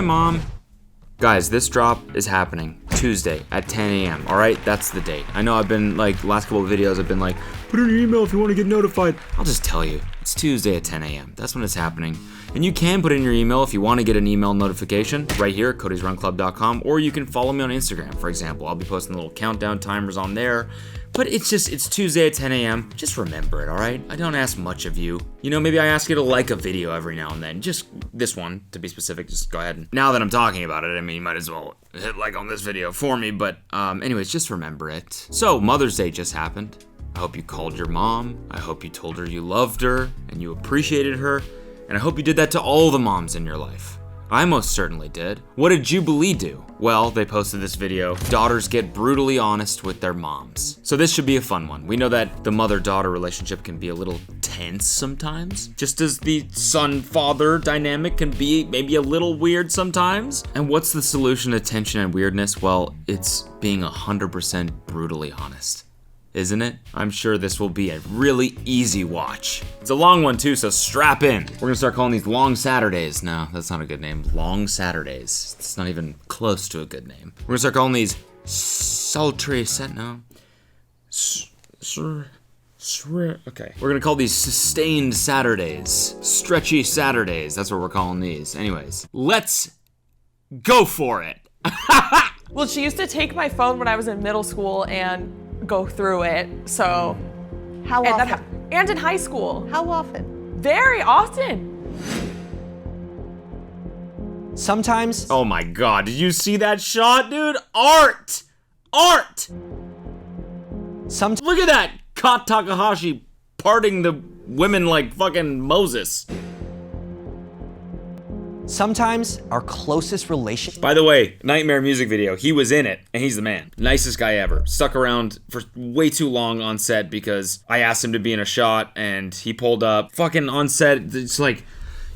Bye, Mom. Guys, this drop is happening Tuesday at 10 a.m. All right, that's the date. I know I've been like, last couple of videos I've been like, put in your email if you want to get notified. I'll just tell you, it's Tuesday at 10 a.m. That's when it's happening. And you can put in your email if you want to get an email notification right here at codysrunclub.com, or you can follow me on Instagram, for example. I'll be posting little countdown timers on there. But it's Tuesday at 10 a.m. Just remember it, all right? I don't ask much of you. You know, maybe I ask you to like a video every now and then. Just this one, to be specific. Just go ahead. And now that I'm talking about it, I mean, you might as well hit like on this video for me. But anyways, just remember it. So, Mother's Day just happened. I hope you called your mom. I hope you told her you loved her and you appreciated her. And I hope you did that to all the moms in your life. I most certainly did. What did Jubilee do? Well, they posted this video, daughters get brutally honest with their moms. So this should be a fun one. We know that the mother-daughter relationship can be a little tense sometimes, just as the son-father dynamic can be maybe a little weird sometimes. And what's the solution to tension and weirdness? Well, it's being 100% brutally honest. Isn't it? I'm sure this will be a really easy watch. It's a long one too, so strap in. We're gonna start calling these Long Saturdays. No, that's not a good name. Long Saturdays. It's not even close to a good name. We're gonna start calling these sultry okay. We're gonna call these sustained Saturdays. Stretchy Saturdays. That's what we're calling these. Anyways, let's go for it. Well, she used to take my phone when I was in middle school and go through it, so. How often? And in high school. How often? Very often. Sometimes. Oh my God, did you see that shot, dude? Art! Art! Look at that! Kat Takahashi parting the women like fucking Moses. Sometimes our closest relationship. By the way, Nightmare music video, he was in it, and he's the man. Nicest guy ever. Stuck around for way too long on set because I asked him to be in a shot, and he pulled up. Fucking on set, it's like,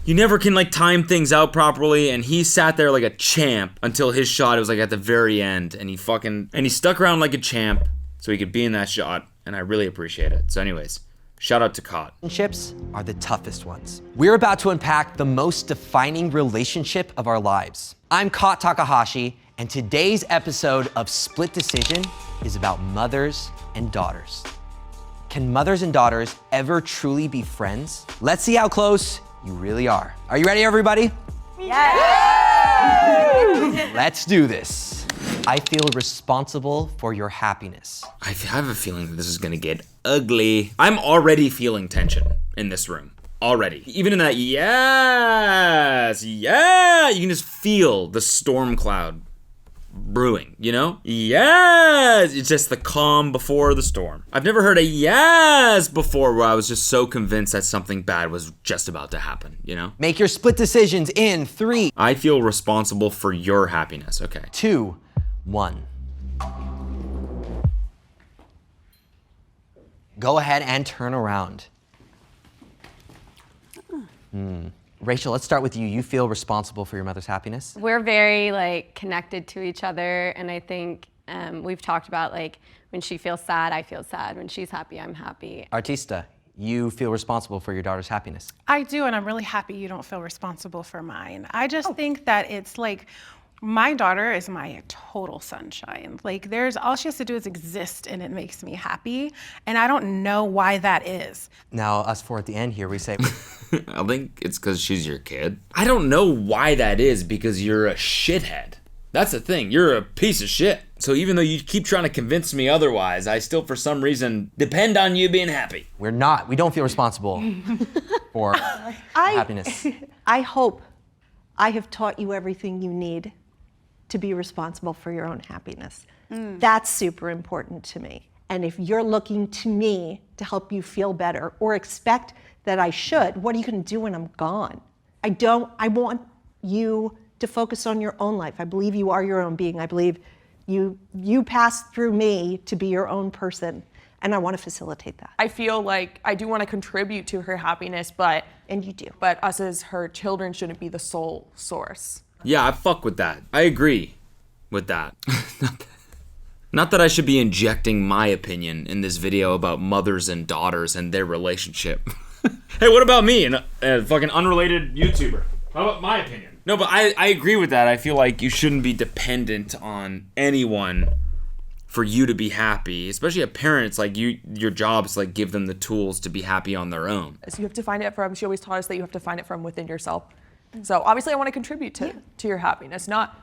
you never can like time things out properly, and he sat there like a champ until his shot, it was like at the very end, and he stuck around like a champ so he could be in that shot, and I really appreciate it. So anyways, shout out to Kot. Relationships are the toughest ones. We're about to unpack the most defining relationship of our lives. I'm Kat Takahashi, and today's episode of Split Decision is about mothers and daughters. Can mothers and daughters ever truly be friends? Let's see how close you really are. Are you ready, everybody? Yes! Let's do this. I feel responsible for your happiness. I have a feeling that this is gonna get ugly. I'm already feeling tension in this room. Already. Even in that, yes, yeah, you can just feel the storm cloud brewing, you know? Yes! It's just the calm before the storm. I've never heard a yes before where I was just so convinced that something bad was just about to happen, you know? Make your split decisions in 3. I feel responsible for your happiness, okay. 2, 1. Go ahead and turn around. Rachel, let's start with you. You feel responsible for your mother's happiness? We're very like connected to each other, and I think we've talked about like when she feels sad, I feel sad. When she's happy, I'm happy. Artista, you feel responsible for your daughter's happiness? I do, and I'm really happy you don't feel responsible for mine. I just think that it's like, my daughter is my total sunshine. Like all she has to do is exist and it makes me happy. And I don't know why that is. Now, us four at the end here, we say. I think it's because she's your kid. I don't know why that is, because you're a shithead. That's the thing, you're a piece of shit. So even though you keep trying to convince me otherwise, I still for some reason depend on you being happy. We don't feel responsible for happiness. I hope I have taught you everything you need to be responsible for your own happiness. That's super important to me. And if you're looking to me to help you feel better or expect that I should, what are you gonna do when I'm gone? I want you to focus on your own life. I believe you are your own being. I believe you passed through me to be your own person, and I wanna facilitate that. I feel like I do wanna contribute to her happiness, but. And you do. But us as her children shouldn't be the sole source. Yeah, I fuck with that. I agree with that. Not that I should be injecting my opinion in this video about mothers and daughters and their relationship. Hey, what about me, a fucking unrelated YouTuber? How about my opinion? No, but I agree with that. I feel like you shouldn't be dependent on anyone for you to be happy, especially a parent. It's like your job is to like give them the tools to be happy on their own. So you have to find it from, she always taught us that you have to find it from within yourself. So obviously I want to contribute to your happiness, not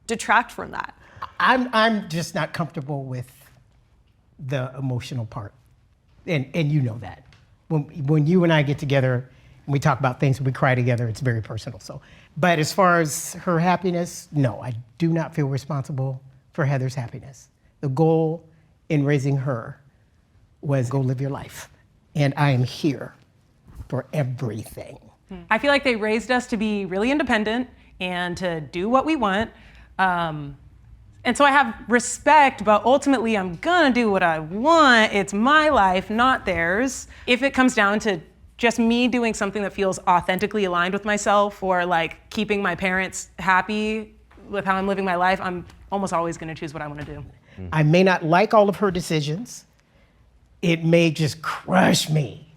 detract from that. I'm just not comfortable with the emotional part. And you know that. When you and I get together and we talk about things, we cry together, it's very personal. So, but as far as her happiness, no, I do not feel responsible for Heather's happiness. The goal in raising her was go live your life. And I am here for everything. I feel like they raised us to be really independent and to do what we want. And so I have respect, but ultimately I'm gonna do what I want. It's my life, not theirs. If it comes down to just me doing something that feels authentically aligned with myself or like keeping my parents happy with how I'm living my life, I'm almost always gonna choose what I wanna do. I may not like all of her decisions. It may just crush me,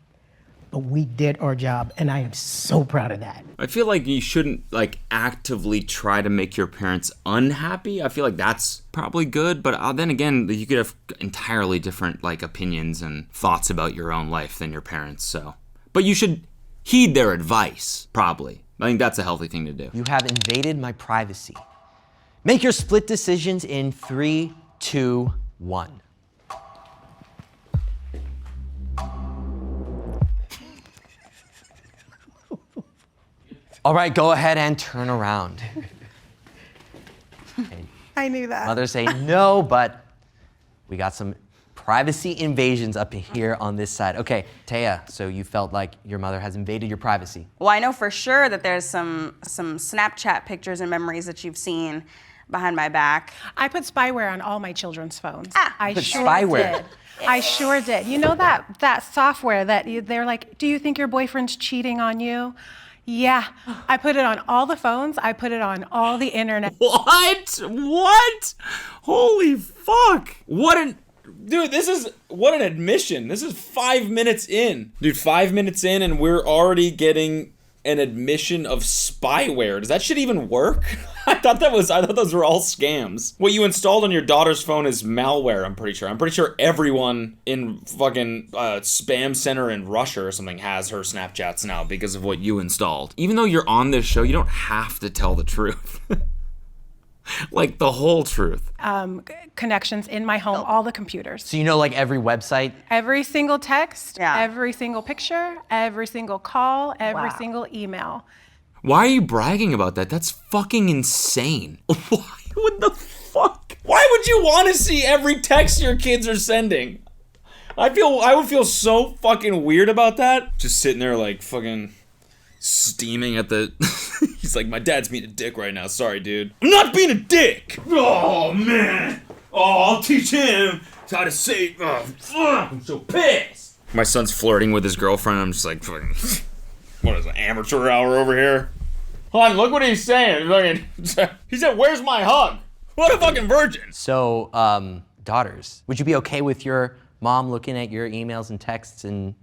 but we did our job and I am so proud of that. I feel like you shouldn't like actively try to make your parents unhappy. I feel like that's probably good, but then again, you could have entirely different like opinions and thoughts about your own life than your parents, so. But you should heed their advice, probably. I think that's a healthy thing to do. You have invaded my privacy. Make your split decisions in 3, 2, 1. All right, go ahead and turn around. Okay. I knew that. Mother say no, but we got some privacy invasions up here on this side. Okay, Taya, so you felt like your mother has invaded your privacy. Well, I know for sure that there's some Snapchat pictures and memories that you've seen behind my back. I put spyware on all my children's phones. I Put sure spyware? did. I sure did. You know that software that they're like, do you think your boyfriend's cheating on you? Yeah, I put it on all the phones. I put it on all the internet. What? Holy fuck. Dude, what an admission. This is 5 minutes in. Dude, 5 minutes in and we're already getting an admission of spyware. Does that shit even work? I thought those were all scams. What you installed on your daughter's phone is malware, I'm pretty sure. I'm pretty sure everyone in fucking spam center in Russia or something has her Snapchats now because of what you installed. Even though you're on this show, you don't have to tell the truth. Like the whole truth. Connections in my home, all the computers. So you know like every website? Every single text, Yeah. every single picture, every single call, every single email. Why are you bragging about that? That's fucking insane. Why? What the fuck? Why would you want to see every text your kids are sending? I would feel so fucking weird about that. Just sitting there like fucking steaming at the... He's like, my dad's being a dick right now. Sorry, dude. I'm not being a dick! Oh, man! Oh, I'll teach him how to say... Oh, fuck! I'm so pissed! My son's flirting with his girlfriend. I'm just like, fucking... What is it, amateur hour over here? Hon, look what he's saying. He said, where's my hug? What a fucking virgin! So, daughters, would you be okay with your mom looking at your emails and texts and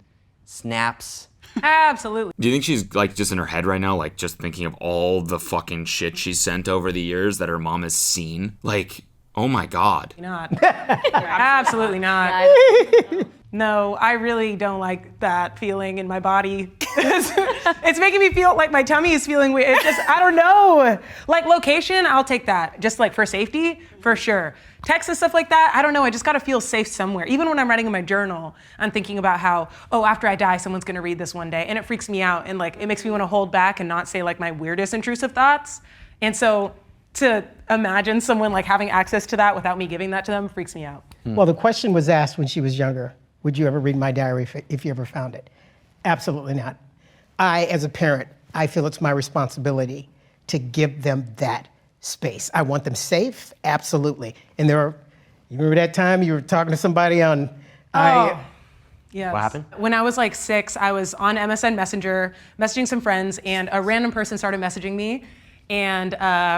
snaps? Absolutely. Do you think she's like just in her head right now, like just thinking of all the fucking shit she's sent over the years that her mom has seen? Like, oh my God. Not. Absolutely not. No, I really don't like that feeling in my body. It's making me feel like my tummy is feeling weird. It's just, I don't know. Like location, I'll take that. Just like for safety, for sure. Text and stuff like that, I don't know. I just gotta feel safe somewhere. Even when I'm writing in my journal, I'm thinking about how, oh, after I die, someone's gonna read this one day. And it freaks me out. And like, it makes me wanna hold back and not say like my weirdest intrusive thoughts. And so to imagine someone like having access to that without me giving that to them freaks me out. Well, the question was asked when she was younger, would you ever read my diary if you ever found it? Absolutely not. I, as a parent, I feel it's my responsibility to give them that space. I want them safe, absolutely. And you remember that time you were talking to somebody on, Yes. What happened? When I was like 6, I was on MSN Messenger, messaging some friends, and a random person started messaging me. And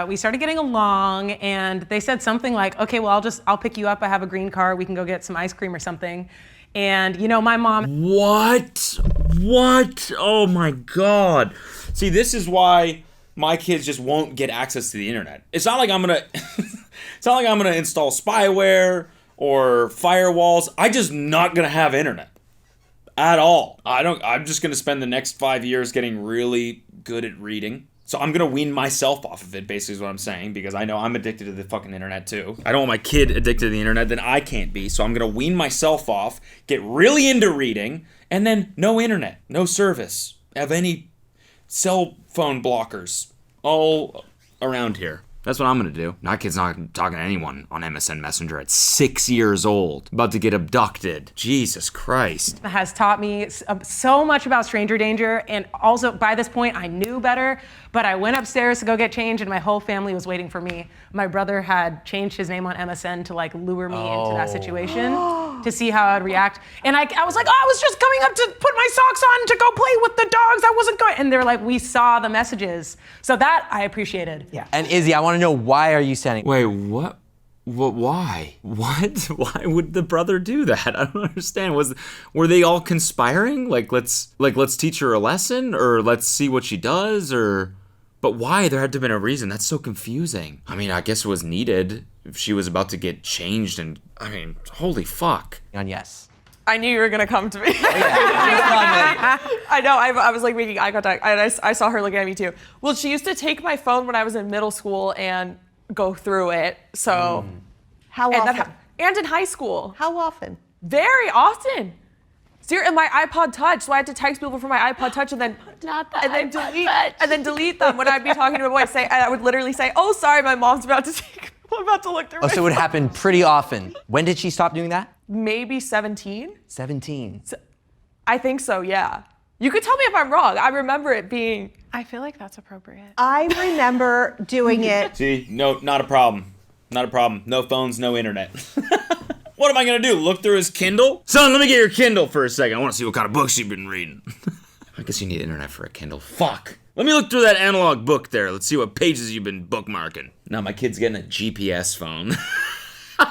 we started getting along, and they said something like, okay, well, I'll pick you up. I have a green car. We can go get some ice cream or something. And you know, my mom. What? Oh my God. See, this is why my kids just won't get access to the internet. It's not like I'm gonna it's not like I'm gonna install spyware or firewalls. I just not gonna have internet at all. I'm just gonna spend the next 5 years getting really good at reading. So I'm gonna wean myself off of it, basically is what I'm saying, because I know I'm addicted to the fucking internet too. I don't want my kid addicted to the internet, then I can't be. So I'm gonna wean myself off, get really into reading, and then no internet, no service of any cell phone blockers all around here. That's what I'm gonna do. My kid's not talking to anyone on MSN Messenger at 6 years old, about to get abducted. Jesus Christ. Has taught me so much about stranger danger, and also by this point I knew better, but I went upstairs to go get changed and my whole family was waiting for me. My brother had changed his name on MSN to like lure me into that situation to see how I'd react. And I was like, oh, I was just coming up to put my socks on to go play with the dogs. I wasn't going. And they're like, we saw the messages. So that I appreciated. Yeah. And Izzy, I want to know, why are you sending? Wait, what? Why? What? Why would the brother do that? I don't understand. Were they all conspiring? Like let's teach her a lesson, or let's see what she does, or? But why? There had to have been a reason. That's so confusing. I mean, I guess it was needed if she was about to get changed, and I mean, holy fuck. On yes. I knew you were gonna come to me. I know. I was like making eye contact, and I saw her looking at me too. Well, she used to take my phone when I was in middle school and go through it. So, How and, often? and in high school, How often? very often. And my iPod Touch, so I had to text people from my iPod Touch and then delete them when I'd be talking to my boy. I would literally say, "Oh, sorry, my mom's about to take. I'm about to look through." Oh, so it would happen pretty often. When did she stop doing that? Maybe 17. 17. I think so. Yeah. You could tell me if I'm wrong. I remember it being. I feel like that's appropriate. I remember doing it. See, no, not a problem. Not a problem. No phones, no internet. What am I gonna do? Look through his Kindle? Son, let me get your Kindle for a second. I wanna see what kind of books you've been reading. I guess you need internet for a Kindle. Fuck. Let me look through that analog book there. Let's see what pages you've been bookmarking. Now my kid's getting a GPS phone.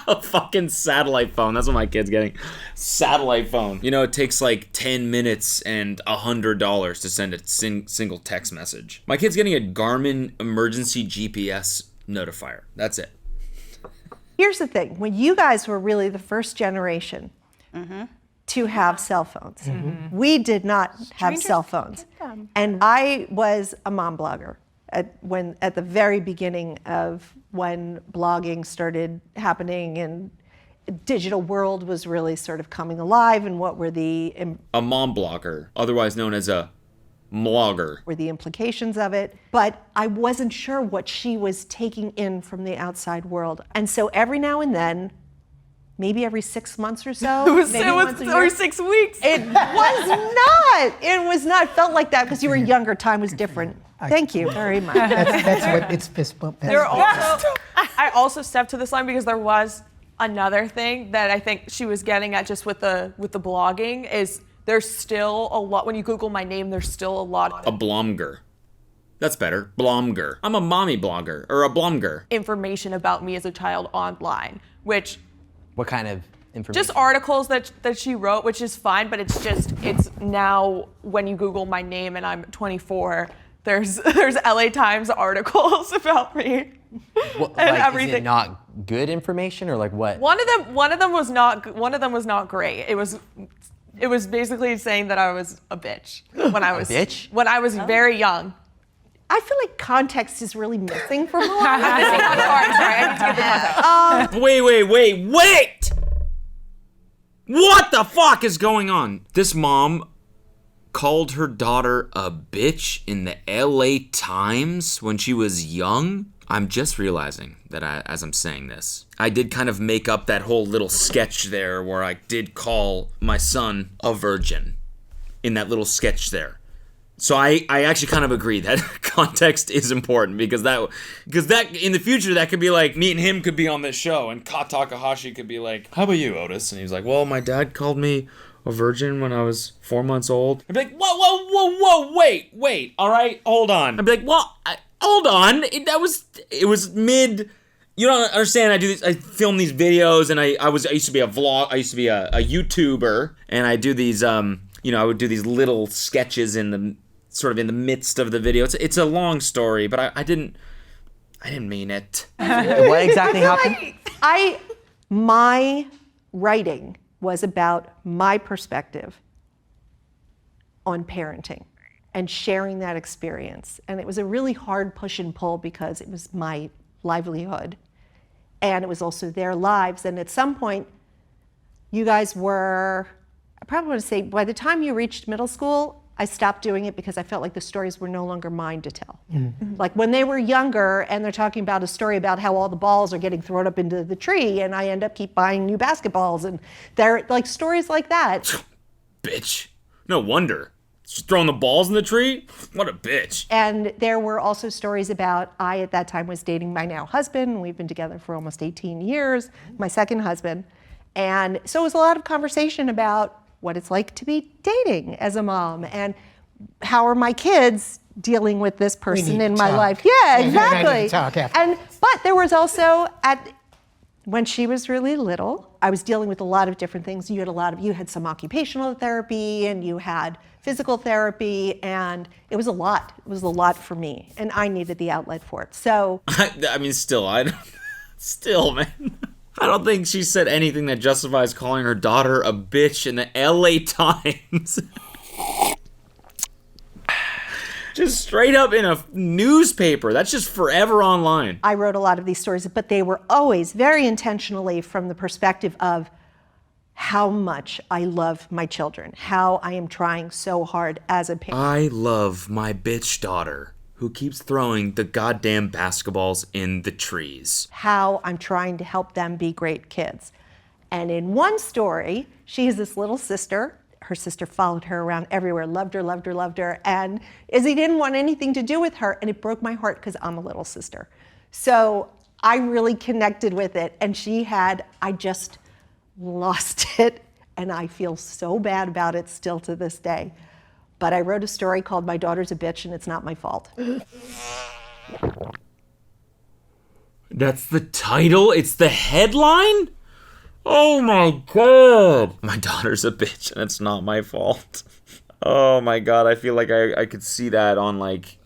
A fucking satellite phone. That's what my kid's getting. Satellite phone. You know, it takes like 10 minutes and $100 to send a single text message. My kid's getting a Garmin emergency GPS notifier. That's it. Here's the thing, when you guys were really the first generation to have cell phones, we did not have cell phones. And I was a mom blogger at the very beginning of when blogging started happening and digital world was really sort of coming alive, and what were a mom blogger, otherwise known as a blogger. Were the implications of it, but I wasn't sure what she was taking in from the outside world. And so every now and then, maybe every 6 months or so, It was maybe once a year, every 6 weeks. It was not felt like that because you were younger, time was different. Thank you very much. That's what it's fist bump. I also stepped to this line because there was another thing that I think she was getting at just with the blogging is there's still a lot, when you Google my name, there's still a lot. A blomger. That's better. Blomger. I'm a mommy blogger, or a blomger. Information about me as a child online, which. What kind of information? Just articles that she wrote, which is fine, but it's now when you Google my name and I'm 24, there's LA Times articles about me. What, and like, everything. Is it not good information, or like what? One of them was not great. It was basically saying that I was a bitch when I was when I was very young. I feel like context is really missing from all of Sorry, I need to give the context. Wait! What the fuck is going on? This mom called her daughter a bitch in the LA Times when she was young? I'm just realizing that as I'm saying this, I did kind of make up that whole little sketch there where I did call my son a virgin in that little sketch there. So I actually kind of agree that context is important because that in the future that could be like me and him could be on this show and Kat Takahashi could be like, how about you, Otis? And he's like, well, my dad called me a virgin when I was 4 months old. I'd be like, whoa, wait, all right, hold on. I'd be like, well, hold on, it was mid. You don't understand. I film these videos, and I used to be a YouTuber, and I do these I would do these little sketches in sort of in the midst of the video. It's a long story, but I didn't mean it. What exactly happened? My writing was about my perspective on parenting and sharing that experience. And it was a really hard push and pull because it was my livelihood and it was also their lives. And at some point, you guys were, I probably want to say, by the time you reached middle school, I stopped doing it because I felt like the stories were no longer mine to tell. Like when they were younger and they're talking about a story about how all the balls are getting thrown up into the tree and I end up keep buying new basketballs and they're like stories like that. Bitch. No wonder. She's throwing the balls in the tree? What a bitch. And there were also stories about, I at that time was dating my now husband. We've been together for almost 18 years, my second husband. And so it was a lot of conversation about what it's like to be dating as a mom and how are my kids dealing with this person in my life. Yeah, exactly. But there was also when she was really little, I was dealing with a lot of different things. You had some occupational therapy and you had physical therapy and it was a lot. It was a lot for me and I needed the outlet for it. So I mean, still, man. I don't think she said anything that justifies calling her daughter a bitch in the LA Times. Just straight up in a newspaper. That's just forever online. I wrote a lot of these stories, but they were always very intentionally from the perspective of how much I love my children, how I am trying so hard as a parent. I love my bitch daughter who keeps throwing the goddamn basketballs in the trees. How I'm trying to help them be great kids. And in one story, she has this little sister. Her sister followed her around everywhere, loved her, loved her, loved her. And Izzy didn't want anything to do with her. And it broke my heart because I'm a little sister. So I really connected with it. And I just lost it. And I feel so bad about it still to this day. But I wrote a story called My Daughter's a Bitch and It's Not My Fault. That's the title? It's the headline? Oh my God. My daughter's a bitch and it's not my fault. Oh my God, I feel like I could see that on like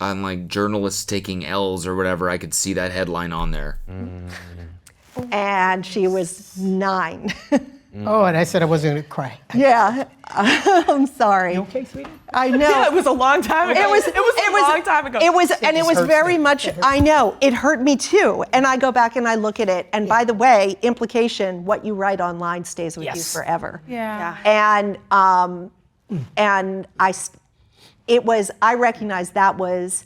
journalists taking L's or whatever. I could see that headline on there. And she was 9. Oh, and I said I wasn't gonna cry. Yeah, I'm sorry. You okay, sweetie? I know. Yeah, it was a long time ago. It was a long time ago. It was very much. I know it hurt me too. And I go back and I look at it. And by the way, implication: what you write online stays with you forever. Yeah. And I recognized that was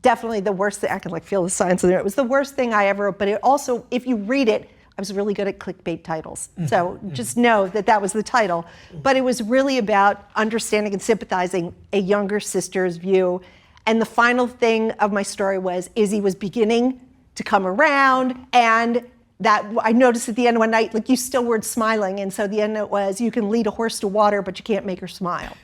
definitely the worst thing. I can feel the signs in there. It was the worst thing I ever wrote. But it also, if you read it, I was really good at clickbait titles. So just know that was the title. But it was really about understanding and sympathizing a younger sister's view. And the final thing of my story was Izzy was beginning to come around, and that I noticed at the end one night, you still weren't smiling. And so the end it was, you can lead a horse to water, but you can't make her smile.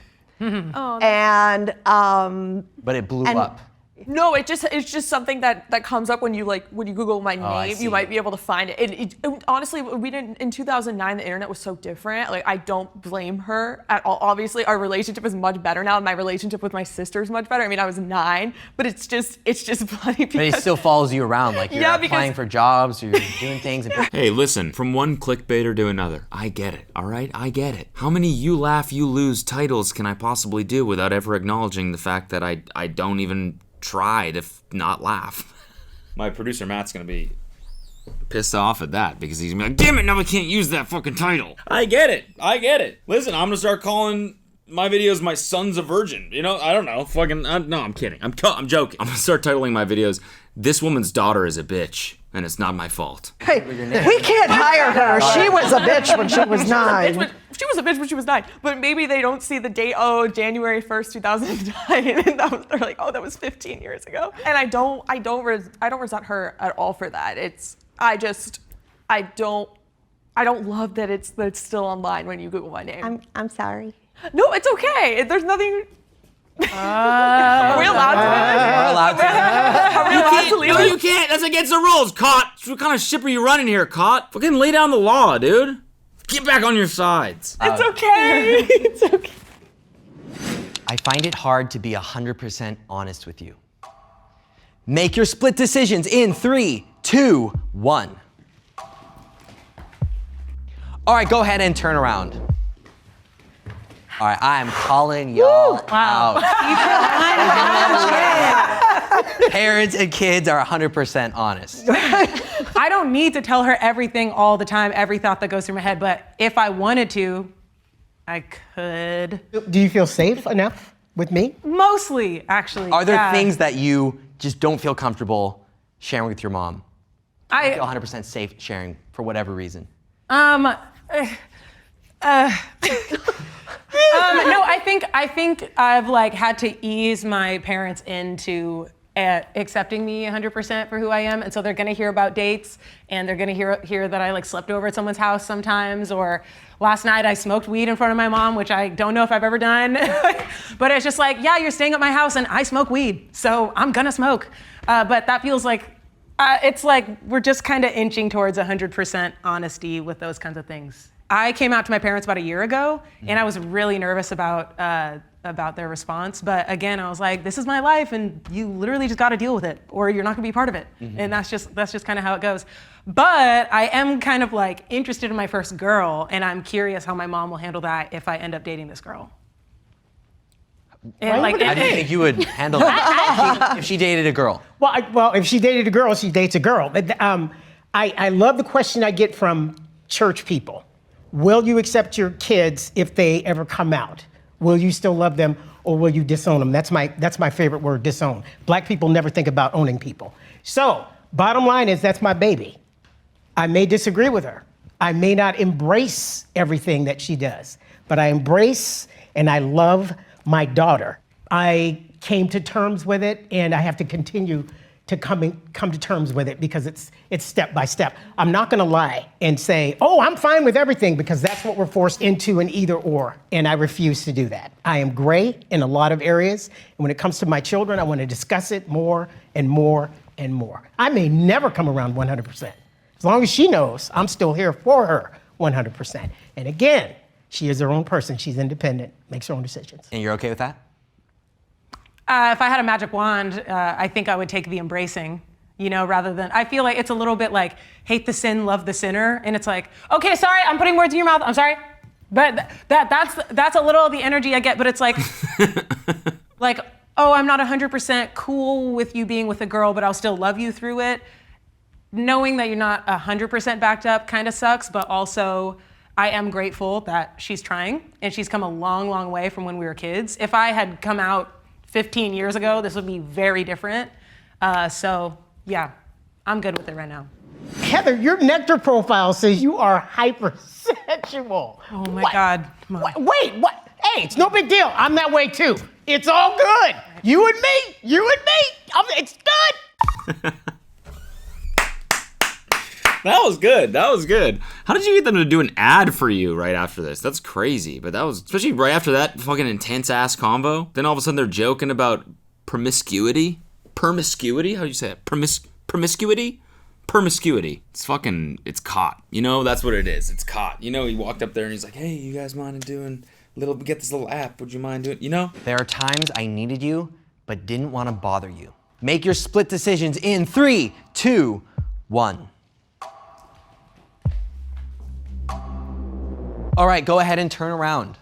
And but it blew up. No, it's just something that comes up when you Google my name. You might be able to find it. It honestly, we didn't in 2009. The internet was so different. I don't blame her at all. Obviously, our relationship is much better now. And my relationship with my sister is much better. I mean, I was 9, but it's just funny. But it still follows you around. You're applying for jobs, you're doing things. Hey, listen, from one clickbaiter to another, I get it. All right, I get it. How many you laugh, you lose titles can I possibly do without ever acknowledging the fact that I don't even try to not laugh? My producer Matt's gonna be pissed off at that because he's gonna be like, damn it, now I can't use that fucking title. I get it. Listen, I'm gonna start calling my videos My Son's a Virgin. I don't know. No, I'm kidding. I'm joking. I'm gonna start titling my videos, This Woman's Daughter is a Bitch and It's Not My Fault. Hey, we can't hire her. She was a bitch when she was 9. She was a bitch when she was 9, but maybe they don't see the date, January 1st, 2009, and they're like, oh, that was 15 years ago. And I don't resent her at all for that. I don't love that it's still online when you Google my name. I'm sorry. No, it's okay. There's nothing. Are we allowed to? Are we allowed to leave? No, you can't. That's against the rules, Caught. What kind of ship are you running here, Caught? Fucking lay down the law, dude. Get back on your sides. It's okay. It's okay. I find it hard to be 100% honest with you. Make your split decisions in 3, 2, 1. All right, go ahead and turn around. All right, I am calling y'all out. Parents and kids are 100% honest. I don't need to tell her everything all the time, every thought that goes through my head, but if I wanted to, I could. Do you feel safe enough with me? Mostly, actually. Are there yeah. things that you just don't feel comfortable sharing with your mom? I feel 100% safe sharing for whatever reason. No, I think I've like had to ease my parents into accepting me 100% for who I am, and so they're gonna hear about dates, and they're gonna hear that I like slept over at someone's house sometimes, or last night I smoked weed in front of my mom, which I don't know if I've ever done. But it's just like, yeah, you're staying at my house and I smoke weed, so I'm gonna smoke. But that feels like it's like we're just kind of inching towards 100% honesty with those kinds of things. I came out to my parents about a year ago, and I was really nervous about their response. But again, I was like, this is my life, and you literally just got to deal with it, or you're not gonna be part of it. And that's just kind of how it goes. But I am kind of like interested in my first girl, and I'm curious how my mom will handle that if I end up dating this girl. And like, How do you think you would handle that if she dated a girl? Well, if she dated a girl, she dates a girl. But, I love the question I get from church people. Will you accept your kids if they ever come out? Will you still love them, or will you disown them? That's my favorite word, disown. Black people never think about owning people. So, bottom line is that's my baby. I may disagree with her. I may not embrace everything that she does, but I embrace and I love my daughter. I came to terms with it, and I have to continue to come to terms with it because it's step by step. I'm not gonna lie and say, oh, I'm fine with everything, because that's what we're forced into, an either or, and I refuse to do that. I am gray in a lot of areas, and when it comes to my children, I wanna discuss it more and more and more. I may never come around 100%. As long as she knows I'm still here for her 100%. And again, she is her own person, she's independent, makes her own decisions. And you're okay with that? If I had a magic wand, I think I would take the embracing, rather than, I feel like it's a little bit like hate the sin, love the sinner. And it's like, okay, sorry, I'm putting words in your mouth, I'm sorry. But that's a little of the energy I get, but it's like, like, oh, I'm not 100% cool with you being with a girl, but I'll still love you through it. Knowing that you're not 100% backed up kind of sucks, but also I am grateful that she's trying, and she's come a long, long way from when we were kids. If I had come out 15 years ago, this would be very different. So yeah, I'm good with it right now. Heather, your Nectar profile says you are hypersexual. Oh my God. Mom. Wait, what? Hey, it's no big deal. I'm that way too. It's all good. You and me. It's good. That was good. How did you get them to do an ad for you right after this? That's crazy. But that was, especially right after that fucking intense ass convo. Then all of a sudden they're joking about promiscuity. Promiscuity? How do you say it? Promiscuity? Promiscuity. It's caught. That's what it is. It's caught. He walked up there and he's like, hey, you guys mind doing get this little app? Would you mind doing, There are times I needed you, but didn't want to bother you. Make your split decisions in 3, 2, 1. All right, go ahead and turn around.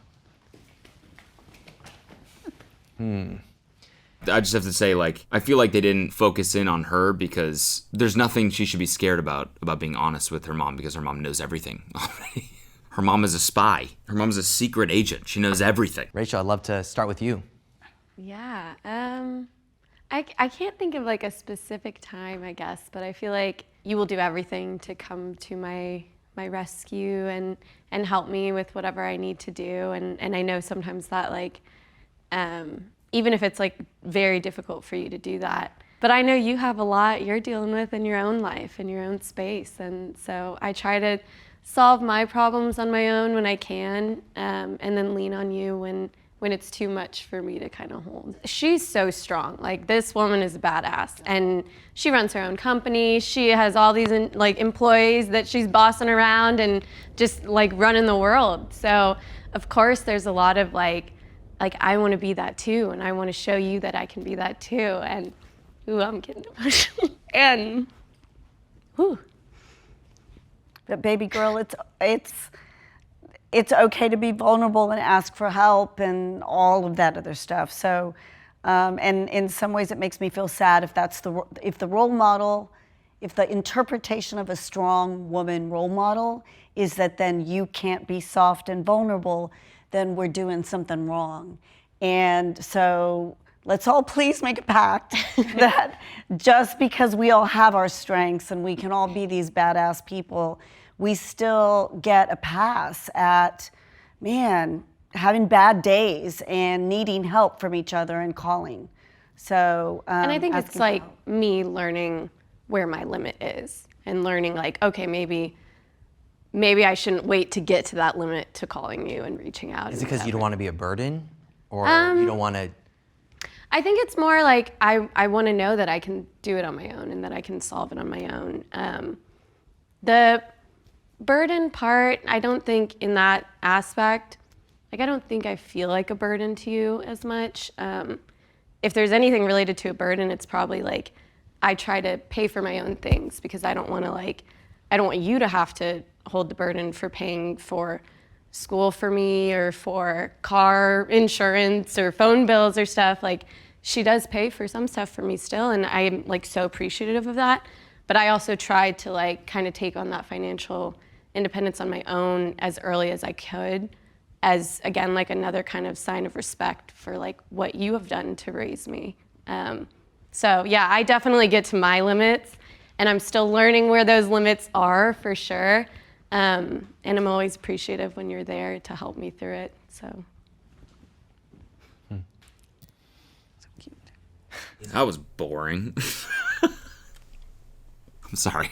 I just have to say, I feel like they didn't focus in on her, because there's nothing she should be scared about being honest with her mom, because her mom knows everything already. Her mom is a spy. Her mom's a secret agent. She knows everything. Rachel, I'd love to start with you. Yeah, I can't think of a specific time, I guess, but I feel like you will do everything to come to my rescue and help me with whatever I need to do. And I know sometimes that even if it's very difficult for you to do that, but I know you have a lot you're dealing with in your own life, in your own space. And so I try to solve my problems on my own when I can, and then lean on you when it's too much for me to kind of hold. She's so strong. This woman is a badass, and she runs her own company. She has all these employees that she's bossing around and just running the world. So of course there's a lot of like I want to be that too, and I want to show you that I can be that too. And ooh, I'm getting emotional. And whew. But baby girl, it's okay to be vulnerable and ask for help and all of that other stuff. So, and in some ways, it makes me feel sad if the role model, if the interpretation of a strong woman role model is that then you can't be soft and vulnerable, then we're doing something wrong. And so let's all please make a pact that just because we all have our strengths and we can all be these badass people, we still get a pass at, man, having bad days and needing help from each other and calling. So, and I think it's like me learning where my limit is and learning like, okay, maybe I shouldn't wait to get to that limit to calling you and reaching out. Is it because you don't want to be a burden, or you don't want to? I think it's more like I want to know that I can do it on my own and that I can solve it on my own. The burden part, I don't think in that aspect, like I don't think I feel like a burden to you as much. If there's anything related to a burden, it's probably like I try to pay for my own things because I don't want you to have to hold the burden for paying for school for me or for car insurance or phone bills or stuff. Like she does pay for some stuff for me still, and I'm like so appreciative of that. But I also tried to like kind of take on that financial independence on my own as early as I could, as again like another kind of sign of respect for like what you have done to raise me. So yeah, I definitely get to my limits, and I'm still learning where those limits are for sure. And I'm always appreciative when you're there to help me through it. So. So cute. That was boring. I'm sorry.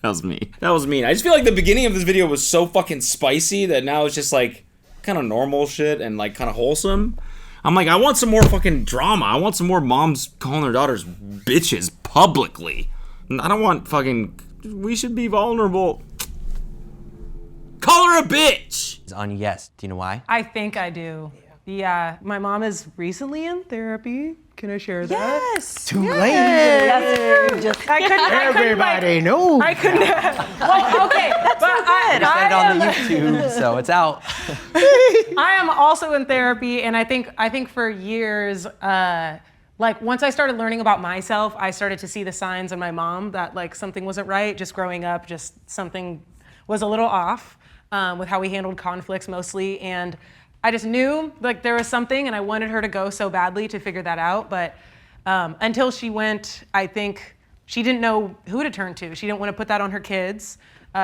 That was me. That was mean. I just feel like the beginning of this video was so fucking spicy that now it's just like kind of normal shit and like kind of wholesome. I'm like, I want some more fucking drama. I want some more moms calling their daughters bitches publicly. I don't want fucking, we should be vulnerable. Call her a bitch! It's on yes. Do you know why? I think I do. Yeah, my mom is recently in therapy. Can I share that? Yes. Too late. I couldn't. Everybody knows. I couldn't. Well, okay, but I said it on the YouTube, so it's out. I am also in therapy, and I think for years, like once I started learning about myself, I started to see the signs in my mom that like something wasn't right. Just growing up, just something was a little off with how we handled conflicts mostly, and I just knew like there was something, and I wanted her to go so badly to figure that out. But until she went, I think she didn't know who to turn to. She didn't want to put that on her kids,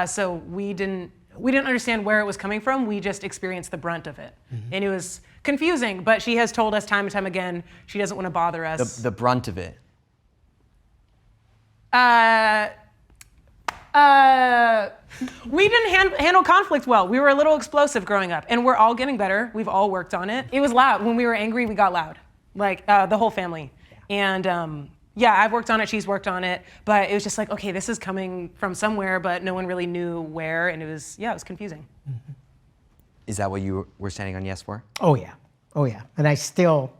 so we didn't understand where it was coming from. We just experienced the brunt of it, and it was confusing. But she has told us time and time again she doesn't want to bother us. The brunt of it. We didn't handle conflict well. We were a little explosive growing up, and we're all getting better. We've all worked on it. It was loud. When we were angry, we got loud, like the whole family. And yeah, I've worked on it, she's worked on it, but it was just like, okay, this is coming from somewhere, but no one really knew where, and it was confusing. Mm-hmm. Is that what you were standing on yes for? Oh yeah. And I still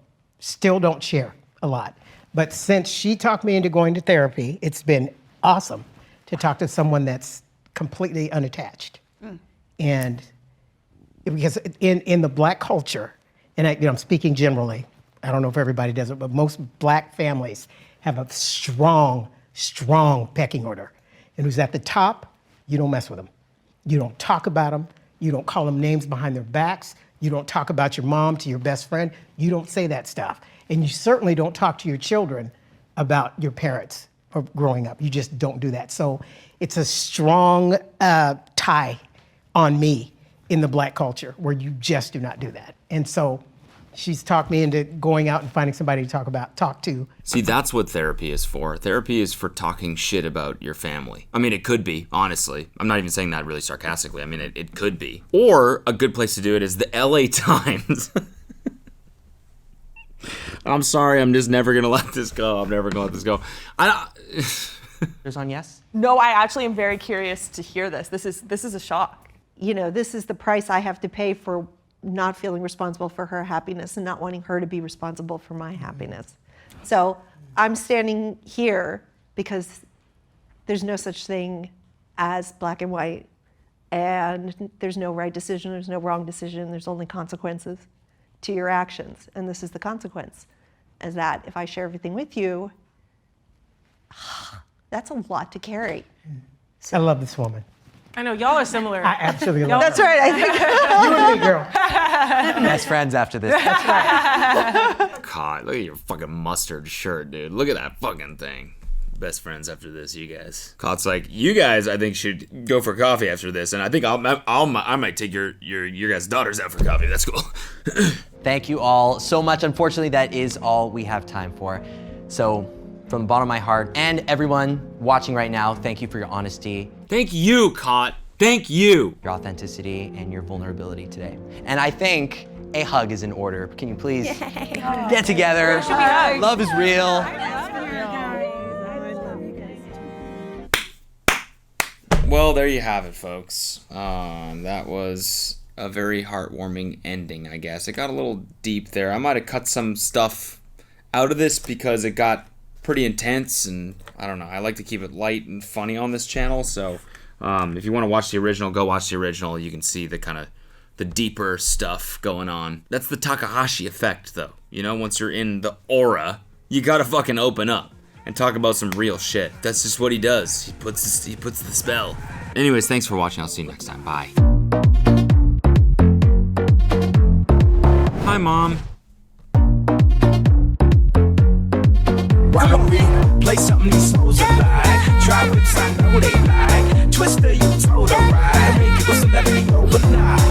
don't share a lot. But since she talked me into going to therapy, it's been awesome to talk to someone that's completely unattached. And because in the Black culture, and I'm speaking generally, I don't know if everybody does it, but most Black families have a strong pecking order. And who's at the top, you don't mess with them. You don't talk about them. You don't call them names behind their backs. You don't talk about your mom to your best friend. You don't say that stuff. And you certainly don't talk to your children about your parents or growing up. You just don't do that. So it's a strong tie on me in the Black culture where you just do not do that. And so she's talked me into going out and finding somebody to talk to. See, that's what therapy is for. Therapy is for talking shit about your family. I mean, it could be, honestly. I'm not even saying that really sarcastically. I mean, it could be. Or a good place to do it is the LA Times. I'm sorry, I'm just never gonna let this go. I'm never gonna let this go. There's on yes? No, I actually am very curious to hear this. This is a shock. You know, this is the price I have to pay for not feeling responsible for her happiness and not wanting her to be responsible for my happiness. So I'm standing here because there's no such thing as black and white, and there's no right decision, there's no wrong decision, there's only consequences to your actions. And this is the consequence, is that if I share everything with you, that's a lot to carry. I love this woman. I know, y'all are similar. I absolutely love That's her. right, I think. You and me, girl. Best friends after this. God, look at your fucking mustard shirt, dude. Look at that fucking thing. Best friends after this, you guys. Cott's like, you guys, I think, should go for coffee after this, and I think I might take your guys' daughters out for coffee. That's cool. Thank you all so much. Unfortunately, that is all we have time for. So, from the bottom of my heart and everyone watching right now, thank you for your honesty, Thank you, Cott. Thank you. your authenticity, and your vulnerability today. And I think a hug is in order. Can you please get together? Love is real. Well, there you have it, folks. That was a very heartwarming ending, I guess. It got a little deep there. I might have cut some stuff out of this because it got pretty intense, and I don't know. I like to keep it light and funny on this channel, so if you want to watch the original, go watch the original. You can see the kind of the deeper stuff going on. That's the Takahashi effect, though. You know, once you're in the aura, you gotta fucking open up and talk about some real shit. That's just what he does. He puts the spell. Anyways, thanks for watching. I'll see you next time. Bye. Hi, Mom. Why don't we play something these souls alike? Try whips, I know they like. Twister, you told her right. Make it was a let me overnight.